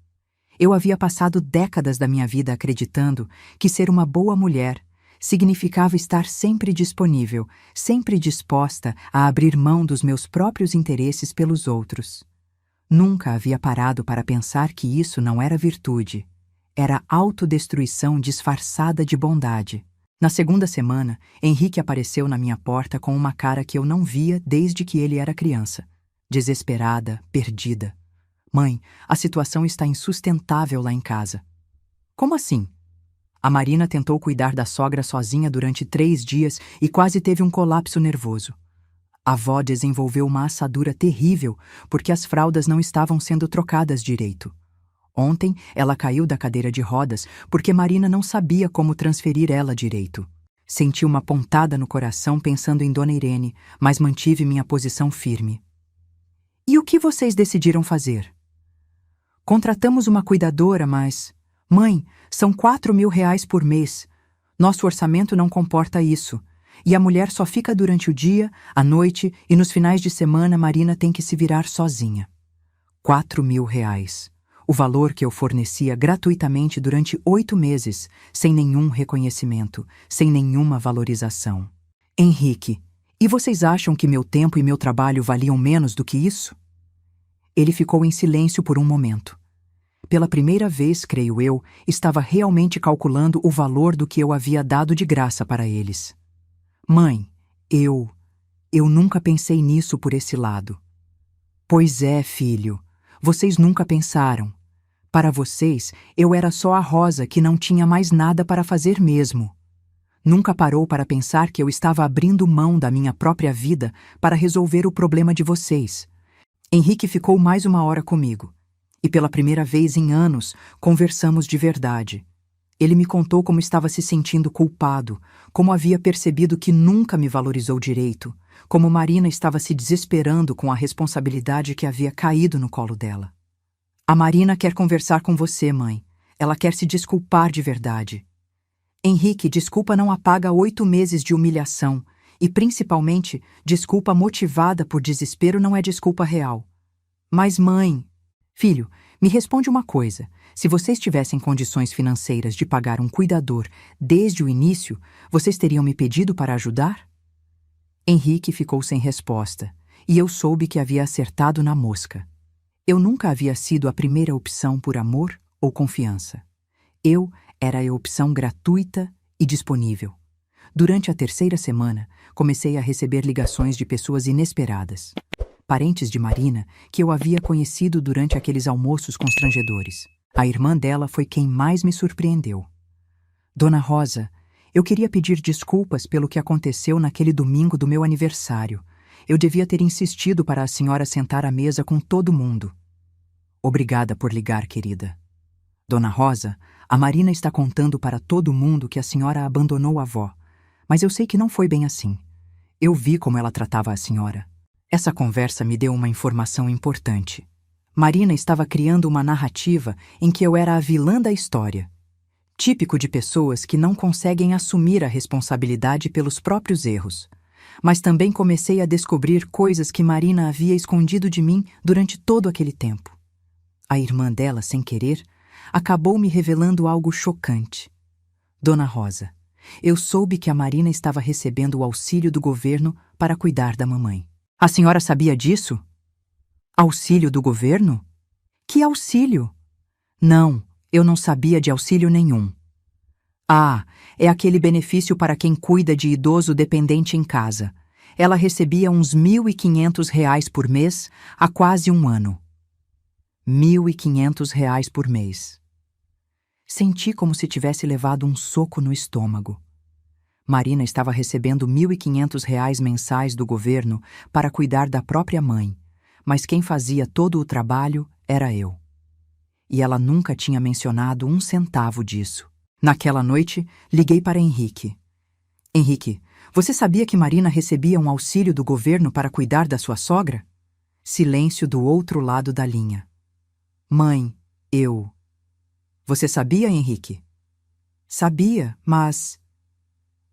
Eu havia passado décadas da minha vida acreditando que ser uma boa mulher significava estar sempre disponível, sempre disposta a abrir mão dos meus próprios interesses pelos outros. Nunca havia parado para pensar que isso não era virtude. Era autodestruição disfarçada de bondade. Na segunda semana, Henrique apareceu na minha porta com uma cara que eu não via desde que ele era criança. Desesperada, perdida. Mãe, a situação está insustentável lá em casa. Como assim? A Marina tentou cuidar da sogra sozinha durante 3 dias e quase teve um colapso nervoso. A avó desenvolveu uma assadura terrível porque as fraldas não estavam sendo trocadas direito. Ontem, ela caiu da cadeira de rodas porque Marina não sabia como transferir ela direito. Senti uma pontada no coração pensando em Dona Irene, mas mantive minha posição firme. E o que vocês decidiram fazer? Contratamos uma cuidadora, mas... Mãe, são R$ 4.000 por mês. Nosso orçamento não comporta isso. E a mulher só fica durante o dia, à noite e nos finais de semana Marina tem que se virar sozinha. R$ 4.000. o valor que eu fornecia gratuitamente durante 8 meses, sem nenhum reconhecimento, sem nenhuma valorização. Henrique, e vocês acham que meu tempo e meu trabalho valiam menos do que isso? Ele ficou em silêncio por um momento. Pela primeira vez, creio eu, estava realmente calculando o valor do que eu havia dado de graça para eles. Mãe, eu nunca pensei nisso por esse lado. Pois é, filho, vocês nunca pensaram. Para vocês, eu era só a Rosa que não tinha mais nada para fazer mesmo. Nunca parou para pensar que eu estava abrindo mão da minha própria vida para resolver o problema de vocês. Henrique ficou mais 1 hora comigo. E pela primeira vez em anos, conversamos de verdade. Ele me contou como estava se sentindo culpado, como havia percebido que nunca me valorizou direito, como Marina estava se desesperando com a responsabilidade que havia caído no colo dela. A Marina quer conversar com você, mãe. Ela quer se desculpar de verdade. Henrique, desculpa não apaga 8 meses de humilhação e, principalmente, desculpa motivada por desespero não é desculpa real. Mas, mãe... Filho, me responde uma coisa. Se vocês tivessem condições financeiras de pagar um cuidador desde o início, vocês teriam me pedido para ajudar? Henrique ficou sem resposta, e eu soube que havia acertado na mosca. Eu nunca havia sido a primeira opção por amor ou confiança. Eu era a opção gratuita e disponível. Durante a 3ª semana, comecei a receber ligações de pessoas inesperadas. Parentes de Marina, que eu havia conhecido durante aqueles almoços constrangedores. A irmã dela foi quem mais me surpreendeu. Dona Rosa, eu queria pedir desculpas pelo que aconteceu naquele domingo do meu aniversário. Eu devia ter insistido para a senhora sentar à mesa com todo mundo. Obrigada por ligar, querida. Dona Rosa, a Marina está contando para todo mundo que a senhora abandonou a avó, mas eu sei que não foi bem assim. Eu vi como ela tratava a senhora. Essa conversa me deu uma informação importante. Marina estava criando uma narrativa em que eu era a vilã da história. Típico de pessoas que não conseguem assumir a responsabilidade pelos próprios erros. Mas também comecei a descobrir coisas que Marina havia escondido de mim durante todo aquele tempo. A irmã dela, sem querer, acabou me revelando algo chocante. Dona Rosa, eu soube que a Marina estava recebendo o auxílio do governo para cuidar da mamãe. A senhora sabia disso? Auxílio do governo? Que auxílio? Não, eu não sabia de auxílio nenhum. Ah, é aquele benefício para quem cuida de idoso dependente em casa. Ela recebia uns R$ 1.500 por mês há quase 1 ano. R$ 1.500 por mês. Senti como se tivesse levado um soco no estômago. Marina estava recebendo R$ 1.500 mensais do governo para cuidar da própria mãe, mas quem fazia todo o trabalho era eu. E ela nunca tinha mencionado 1 centavo disso. Naquela noite, liguei para Henrique. Henrique, você sabia que Marina recebia um auxílio do governo para cuidar da sua sogra? Silêncio do outro lado da linha. Mãe, eu... Você sabia, Henrique? Sabia, mas...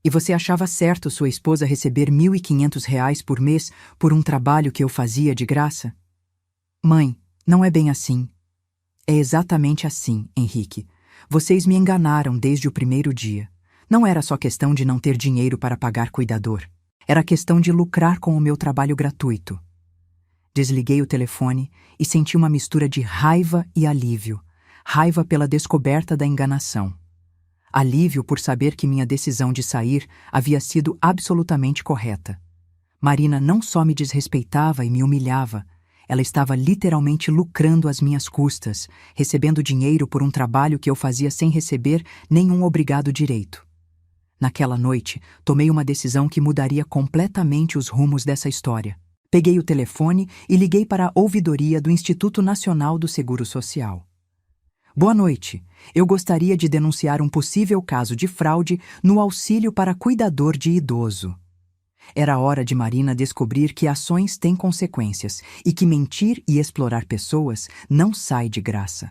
E você achava certo sua esposa receber R$ 1.500 por mês por um trabalho que eu fazia de graça? Mãe, não é bem assim. É exatamente assim, Henrique. Vocês me enganaram desde o primeiro dia. Não era só questão de não ter dinheiro para pagar cuidador. Era questão de lucrar com o meu trabalho gratuito. Desliguei o telefone e senti uma mistura de raiva e alívio. Raiva pela descoberta da enganação. Alívio por saber que minha decisão de sair havia sido absolutamente correta. Marina não só me desrespeitava e me humilhava, ela estava literalmente lucrando às minhas custas, recebendo dinheiro por um trabalho que eu fazia sem receber nenhum obrigado direito. Naquela noite, tomei uma decisão que mudaria completamente os rumos dessa história. Peguei o telefone e liguei para a ouvidoria do Instituto Nacional do Seguro Social. Boa noite. Eu gostaria de denunciar um possível caso de fraude no auxílio para cuidador de idoso. Era hora de Marina descobrir que ações têm consequências e que mentir e explorar pessoas não sai de graça.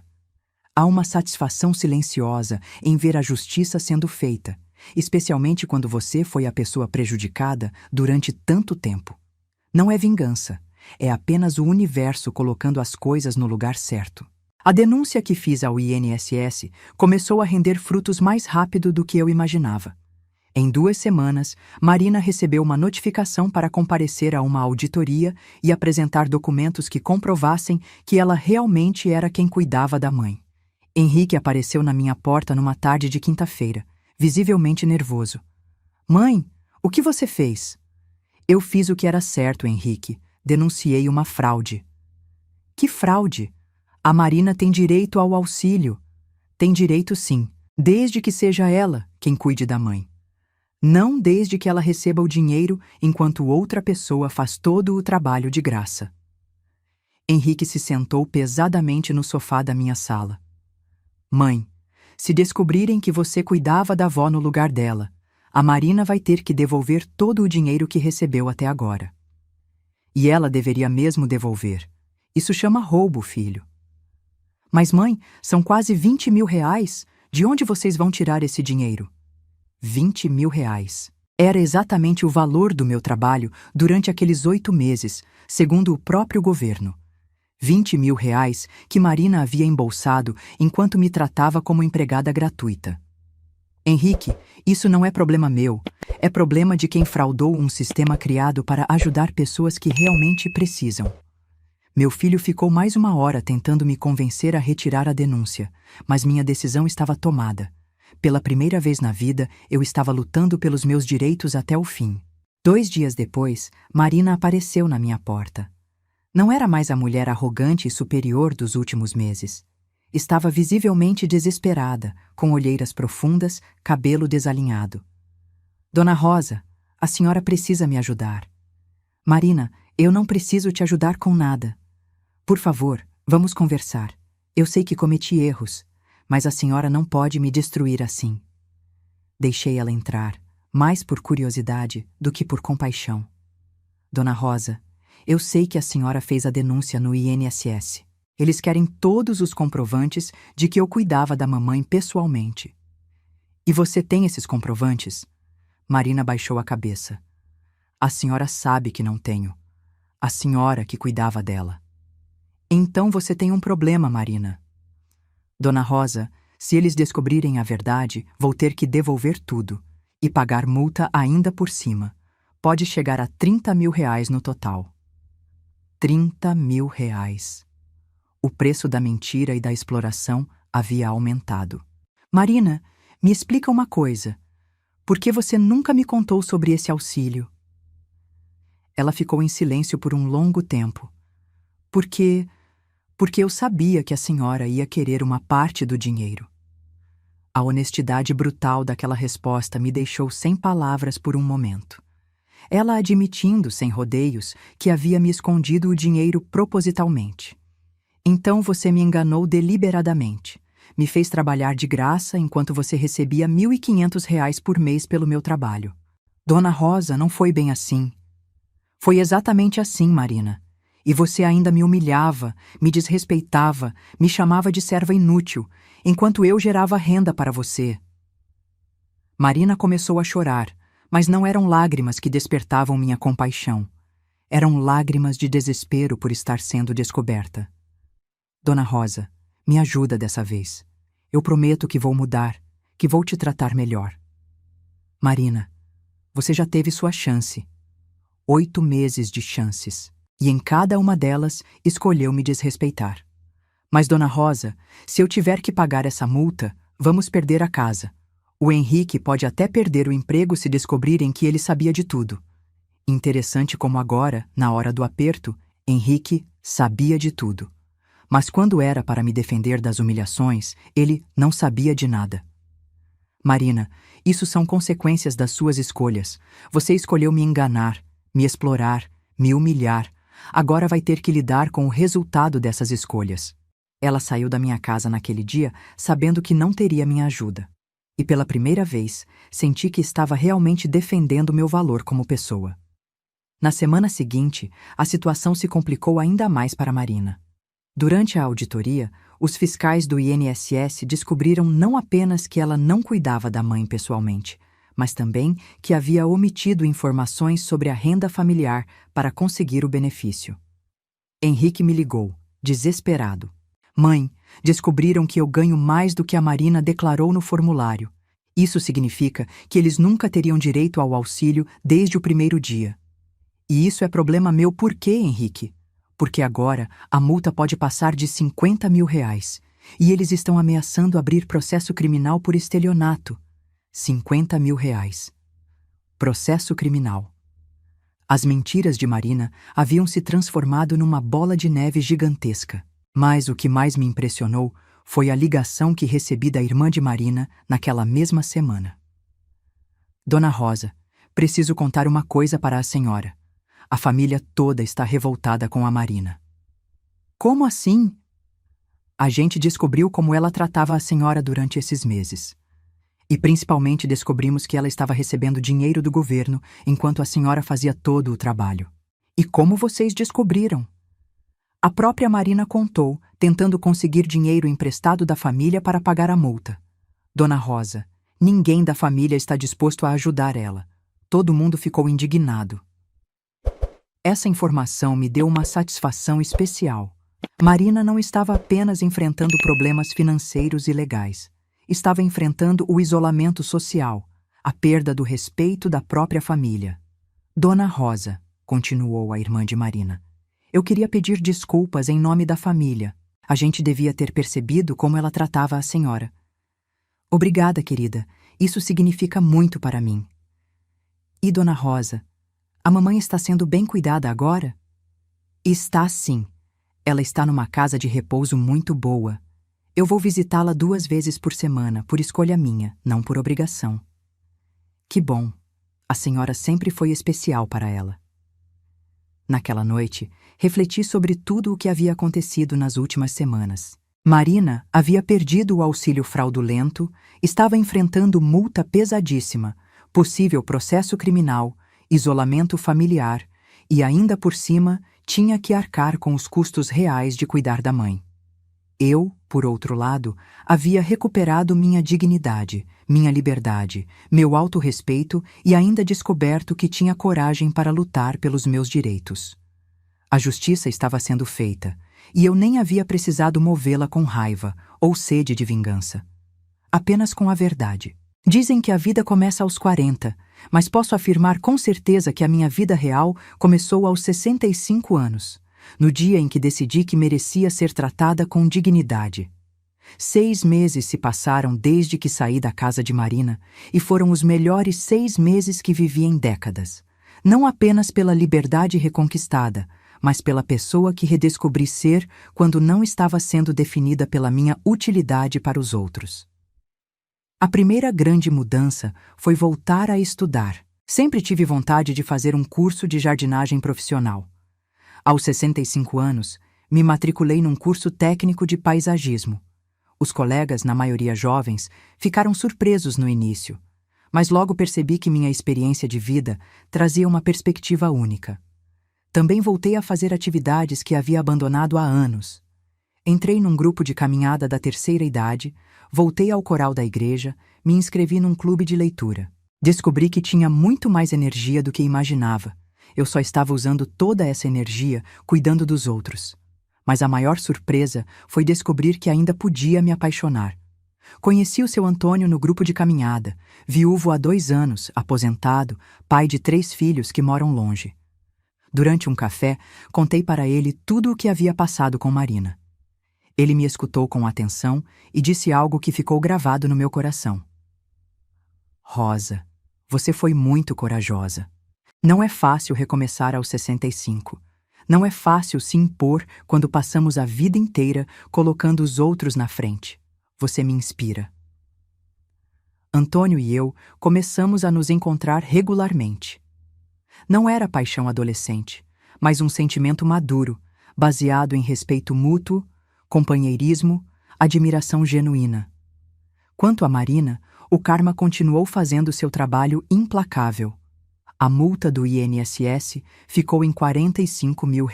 Há uma satisfação silenciosa em ver a justiça sendo feita, especialmente quando você foi a pessoa prejudicada durante tanto tempo. Não é vingança, é apenas o universo colocando as coisas no lugar certo. A denúncia que fiz ao INSS começou a render frutos mais rápido do que eu imaginava. Em 2 semanas, Marina recebeu uma notificação para comparecer a uma auditoria e apresentar documentos que comprovassem que ela realmente era quem cuidava da mãe. Henrique apareceu na minha porta numa tarde de quinta-feira, visivelmente nervoso. Mãe, o que você fez? Eu fiz o que era certo, Henrique. Denunciei uma fraude. Que fraude? A Marina tem direito ao auxílio. Tem direito sim, desde que seja ela quem cuide da mãe. Não desde que ela receba o dinheiro enquanto outra pessoa faz todo o trabalho de graça. Henrique se sentou pesadamente no sofá da minha sala. Mãe, se descobrirem que você cuidava da avó no lugar dela, a Marina vai ter que devolver todo o dinheiro que recebeu até agora. E ela deveria mesmo devolver. Isso chama roubo, filho. Mas mãe, são quase 20 mil reais. De onde vocês vão tirar esse dinheiro? 20 mil reais. Era exatamente o valor do meu trabalho durante aqueles 8 meses, segundo o próprio governo. 20 mil reais que Marina havia embolsado enquanto me tratava como empregada gratuita. Henrique, isso não é problema meu, é problema de quem fraudou um sistema criado para ajudar pessoas que realmente precisam. Meu filho ficou mais 1 hora tentando me convencer a retirar a denúncia, mas minha decisão estava tomada. Pela primeira vez na vida, eu estava lutando pelos meus direitos até o fim. 2 dias depois, Marina apareceu na minha porta. Não era mais a mulher arrogante e superior dos últimos meses. Estava visivelmente desesperada, com olheiras profundas, cabelo desalinhado. Dona Rosa, a senhora precisa me ajudar. Marina, eu não preciso te ajudar com nada. Por favor, vamos conversar. Eu sei que cometi erros, mas a senhora não pode me destruir assim. Deixei ela entrar, mais por curiosidade do que por compaixão. Dona Rosa, eu sei que a senhora fez a denúncia no INSS. Eles querem todos os comprovantes de que eu cuidava da mamãe pessoalmente. E você tem esses comprovantes? Marina baixou a cabeça. A senhora sabe que não tenho. A senhora que cuidava dela. Então você tem um problema, Marina. Dona Rosa, se eles descobrirem a verdade, vou ter que devolver tudo e pagar multa ainda por cima. Pode chegar a 30 mil reais no total. 30 mil reais. O preço da mentira e da exploração havia aumentado. Marina, me explica uma coisa. Por que você nunca me contou sobre esse auxílio? Ela ficou em silêncio por um longo tempo. Porque eu sabia que a senhora ia querer uma parte do dinheiro. A honestidade brutal daquela resposta me deixou sem palavras por um momento. Ela admitindo, sem rodeios, que havia me escondido o dinheiro propositalmente. Então você me enganou deliberadamente. Me fez trabalhar de graça enquanto você recebia 1.500 reais por mês pelo meu trabalho. Dona Rosa, não foi bem assim. Foi exatamente assim, Marina. E você ainda me humilhava, me desrespeitava, me chamava de serva inútil, enquanto eu gerava renda para você. Marina começou a chorar, mas não eram lágrimas que despertavam minha compaixão. Eram lágrimas de desespero por estar sendo descoberta. Dona Rosa, me ajuda dessa vez. Eu prometo que vou mudar, que vou te tratar melhor. Marina, você já teve sua chance. 8 meses de chances. E em cada uma delas escolheu me desrespeitar. Mas, Dona Rosa, se eu tiver que pagar essa multa, vamos perder a casa. O Henrique pode até perder o emprego se descobrirem que ele sabia de tudo. Interessante como agora, na hora do aperto, Henrique sabia de tudo. Mas quando era para me defender das humilhações, ele não sabia de nada. Marina, isso são consequências das suas escolhas. Você escolheu me enganar, me explorar, me humilhar. Agora vai ter que lidar com o resultado dessas escolhas. Ela saiu da minha casa naquele dia sabendo que não teria minha ajuda. E pela primeira vez, senti que estava realmente defendendo meu valor como pessoa. Na semana seguinte, a situação se complicou ainda mais para Marina. Durante a auditoria, os fiscais do INSS descobriram não apenas que ela não cuidava da mãe pessoalmente, mas também que havia omitido informações sobre a renda familiar para conseguir o benefício. Henrique me ligou, desesperado. Mãe, descobriram que eu ganho mais do que a Marina declarou no formulário. Isso significa que eles nunca teriam direito ao auxílio desde o primeiro dia. E isso é problema meu por quê, Henrique? Porque agora a multa pode passar de R$ 50 mil. E eles estão ameaçando abrir processo criminal por estelionato. R$ 50 mil. Processo criminal. As mentiras de Marina haviam se transformado numa bola de neve gigantesca. Mas o que mais me impressionou foi a ligação que recebi da irmã de Marina naquela mesma semana. Dona Rosa, preciso contar uma coisa para a senhora. A família toda está revoltada com a Marina. Como assim? A gente descobriu como ela tratava a senhora durante esses meses. E principalmente descobrimos que ela estava recebendo dinheiro do governo enquanto a senhora fazia todo o trabalho. E como vocês descobriram? A própria Marina contou, tentando conseguir dinheiro emprestado da família para pagar a multa. Dona Rosa, ninguém da família está disposto a ajudar ela. Todo mundo ficou indignado. Essa informação me deu uma satisfação especial. Marina não estava apenas enfrentando problemas financeiros e legais. Estava enfrentando o isolamento social, a perda do respeito da própria família. Dona Rosa, continuou a irmã de Marina, eu queria pedir desculpas em nome da família. A gente devia ter percebido como ela tratava a senhora. Obrigada, querida. Isso significa muito para mim. E Dona Rosa, a mamãe está sendo bem cuidada agora? Está sim. Ela está numa casa de repouso muito boa. Eu vou visitá-la 2 vezes por semana, por escolha minha, não por obrigação. Que bom. A senhora sempre foi especial para ela. Naquela noite, refleti sobre tudo o que havia acontecido nas últimas semanas. Marina havia perdido o auxílio fraudulento, estava enfrentando multa pesadíssima, possível processo criminal, isolamento familiar e, ainda por cima, tinha que arcar com os custos reais de cuidar da mãe. Eu, por outro lado, havia recuperado minha dignidade, minha liberdade, meu autorrespeito e ainda descoberto que tinha coragem para lutar pelos meus direitos. A justiça estava sendo feita, e eu nem havia precisado movê-la com raiva ou sede de vingança. Apenas com a verdade. Dizem que a vida começa aos 40, mas posso afirmar com certeza que a minha vida real começou aos 65 anos. No dia em que decidi que merecia ser tratada com dignidade. 6 meses se passaram desde que saí da casa de Marina e foram os melhores 6 meses que vivi em décadas. Não apenas pela liberdade reconquistada, mas pela pessoa que redescobri ser quando não estava sendo definida pela minha utilidade para os outros. A primeira grande mudança foi voltar a estudar. Sempre tive vontade de fazer um curso de jardinagem profissional. Aos 65 anos, me matriculei num curso técnico de paisagismo. Os colegas, na maioria jovens, ficaram surpresos no início, mas logo percebi que minha experiência de vida trazia uma perspectiva única. Também voltei a fazer atividades que havia abandonado há anos. Entrei num grupo de caminhada da terceira idade, voltei ao coral da igreja, me inscrevi num clube de leitura. Descobri que tinha muito mais energia do que imaginava. Eu só estava usando toda essa energia cuidando dos outros. Mas a maior surpresa foi descobrir que ainda podia me apaixonar. Conheci o seu Antônio no grupo de caminhada, viúvo há 2 anos, aposentado, pai de 3 filhos que moram longe. Durante um café, contei para ele tudo o que havia passado com Marina. Ele me escutou com atenção e disse algo que ficou gravado no meu coração. Rosa, você foi muito corajosa. Não é fácil recomeçar aos 65. Não é fácil se impor quando passamos a vida inteira colocando os outros na frente. Você me inspira. Antônio e eu começamos a nos encontrar regularmente. Não era paixão adolescente, mas um sentimento maduro, baseado em respeito mútuo, companheirismo, admiração genuína. Quanto a Marina, o karma continuou fazendo seu trabalho implacável. A multa do INSS ficou em R$ 45 mil.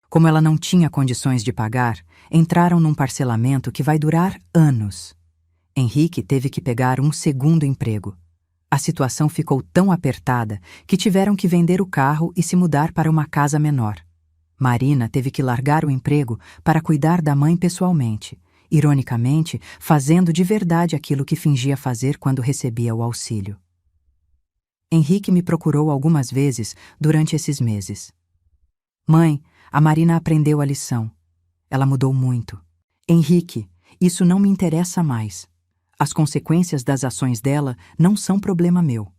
Como ela não tinha condições de pagar, entraram num parcelamento que vai durar anos. Henrique teve que pegar um segundo emprego. A situação ficou tão apertada que tiveram que vender o carro e se mudar para uma casa menor. Marina teve que largar o emprego para cuidar da mãe pessoalmente, ironicamente, fazendo de verdade aquilo que fingia fazer quando recebia o auxílio. Henrique me procurou algumas vezes durante esses meses. Mãe, a Marina aprendeu a lição. Ela mudou muito. Henrique, isso não me interessa mais. As consequências das ações dela não são problema meu.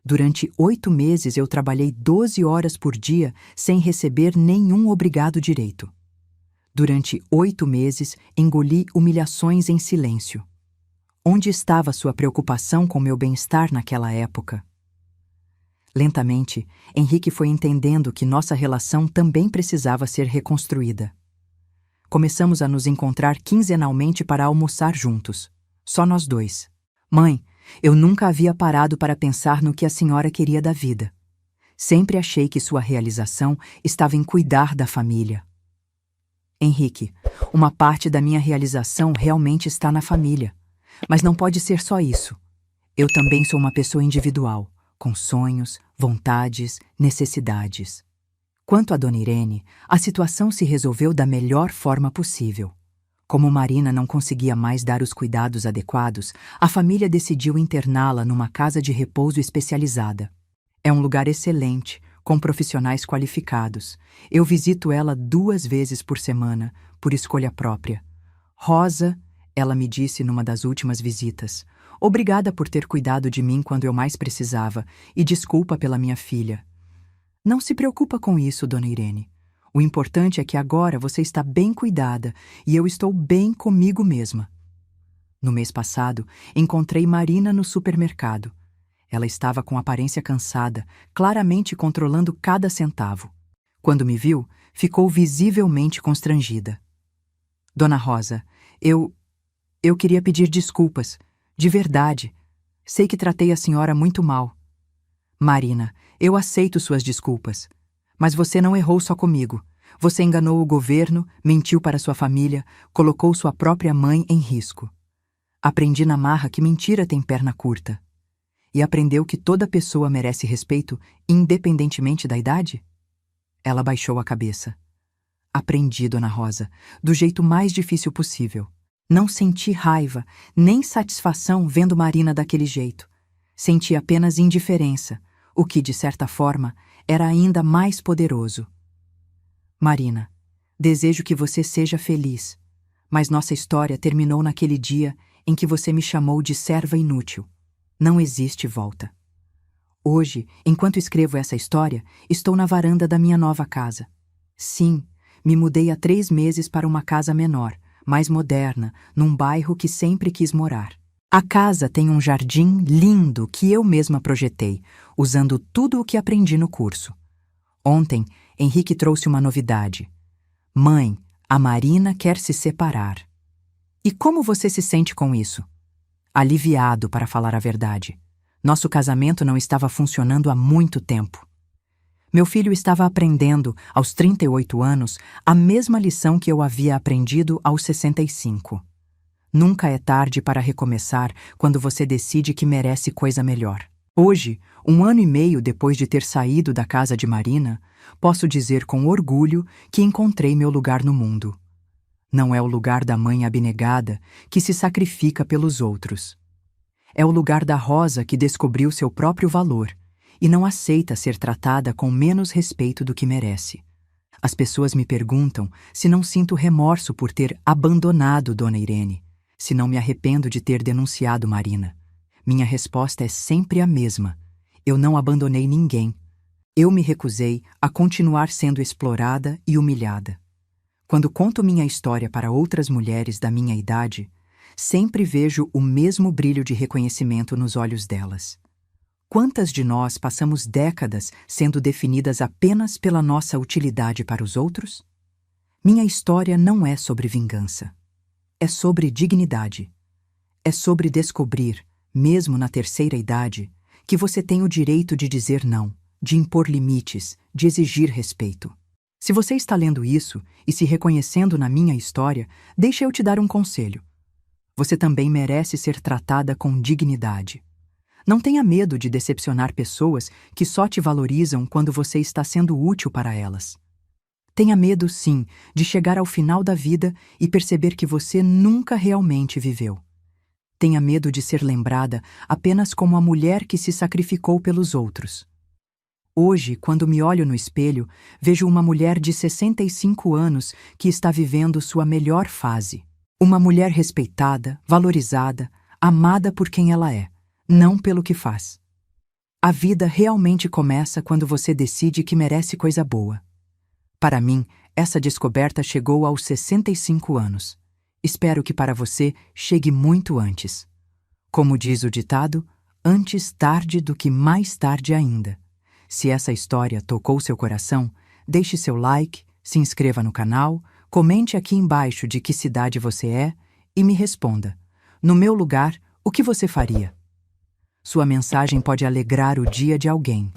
Durante 8 meses eu trabalhei 12 horas por dia sem receber nenhum obrigado direito. Durante 8 meses engoli humilhações em silêncio. Onde estava sua preocupação com meu bem-estar naquela época? Lentamente, Henrique foi entendendo que nossa relação também precisava ser reconstruída. Começamos a nos encontrar quinzenalmente para almoçar juntos, só nós dois. Mãe, eu nunca havia parado para pensar no que a senhora queria da vida. Sempre achei que sua realização estava em cuidar da família. Henrique, uma parte da minha realização realmente está na família. Mas não pode ser só isso. Eu também sou uma pessoa individual, com sonhos, vontades, necessidades. Quanto a Dona Irene, a situação se resolveu da melhor forma possível. Como Marina não conseguia mais dar os cuidados adequados, a família decidiu interná-la numa casa de repouso especializada. É um lugar excelente, com profissionais qualificados. Eu visito ela 2 vezes por semana, por escolha própria. Rosa, ela me disse numa das últimas visitas, obrigada por ter cuidado de mim quando eu mais precisava e desculpa pela minha filha. Não se preocupa com isso, Dona Irene. O importante é que agora você está bem cuidada e eu estou bem comigo mesma. No mês passado, encontrei Marina no supermercado. Ela estava com aparência cansada, claramente controlando cada centavo. Quando me viu, ficou visivelmente constrangida. Dona Rosa, eu queria pedir desculpas, de verdade. Sei que tratei a senhora muito mal. Marina, eu aceito suas desculpas. Mas você não errou só comigo. Você enganou o governo, mentiu para sua família, colocou sua própria mãe em risco. Aprendi na marra que mentira tem perna curta. E aprendeu que toda pessoa merece respeito, independentemente da idade? Ela baixou a cabeça. Aprendi, Dona Rosa, do jeito mais difícil possível. Não senti raiva, nem satisfação vendo Marina daquele jeito. Senti apenas indiferença, o que, de certa forma, era ainda mais poderoso. Marina, desejo que você seja feliz, mas nossa história terminou naquele dia em que você me chamou de serva inútil. Não existe volta. Hoje, enquanto escrevo essa história, estou na varanda da minha nova casa. Sim, me mudei há 3 meses para uma casa menor, mais moderna, num bairro que sempre quis morar. A casa tem um jardim lindo que eu mesma projetei, usando tudo o que aprendi no curso. Ontem, Henrique trouxe uma novidade. Mãe, a Marina quer se separar. E como você se sente com isso? Aliviado, para falar a verdade. Nosso casamento não estava funcionando há muito tempo. Meu filho estava aprendendo, aos 38 anos, a mesma lição que eu havia aprendido aos 65. Nunca é tarde para recomeçar quando você decide que merece coisa melhor. Hoje, 1 ano e meio depois de ter saído da casa de Marina, posso dizer com orgulho que encontrei meu lugar no mundo. Não é o lugar da mãe abnegada que se sacrifica pelos outros. É o lugar da Rosa que descobriu seu próprio valor e não aceita ser tratada com menos respeito do que merece. As pessoas me perguntam se não sinto remorso por ter abandonado Dona Irene, se não me arrependo de ter denunciado Marina. Minha resposta é sempre a mesma. Eu não abandonei ninguém. Eu me recusei a continuar sendo explorada e humilhada. Quando conto minha história para outras mulheres da minha idade, sempre vejo o mesmo brilho de reconhecimento nos olhos delas. Quantas de nós passamos décadas sendo definidas apenas pela nossa utilidade para os outros? Minha história não é sobre vingança. É sobre dignidade. É sobre descobrir, mesmo na terceira idade, que você tem o direito de dizer não, de impor limites, de exigir respeito. Se você está lendo isso e se reconhecendo na minha história, deixa eu te dar um conselho. Você também merece ser tratada com dignidade. Não tenha medo de decepcionar pessoas que só te valorizam quando você está sendo útil para elas. Tenha medo, sim, de chegar ao final da vida e perceber que você nunca realmente viveu. Tenha medo de ser lembrada apenas como a mulher que se sacrificou pelos outros. Hoje, quando me olho no espelho, vejo uma mulher de 65 anos que está vivendo sua melhor fase. Uma mulher respeitada, valorizada, amada por quem ela é, não pelo que faz. A vida realmente começa quando você decide que merece coisa boa. Para mim, essa descoberta chegou aos 65 anos. Espero que para você chegue muito antes. Como diz o ditado, antes tarde do que mais tarde ainda. Se essa história tocou seu coração, deixe seu like, se inscreva no canal, comente aqui embaixo de que cidade você é e me responda. No meu lugar, o que você faria? Sua mensagem pode alegrar o dia de alguém.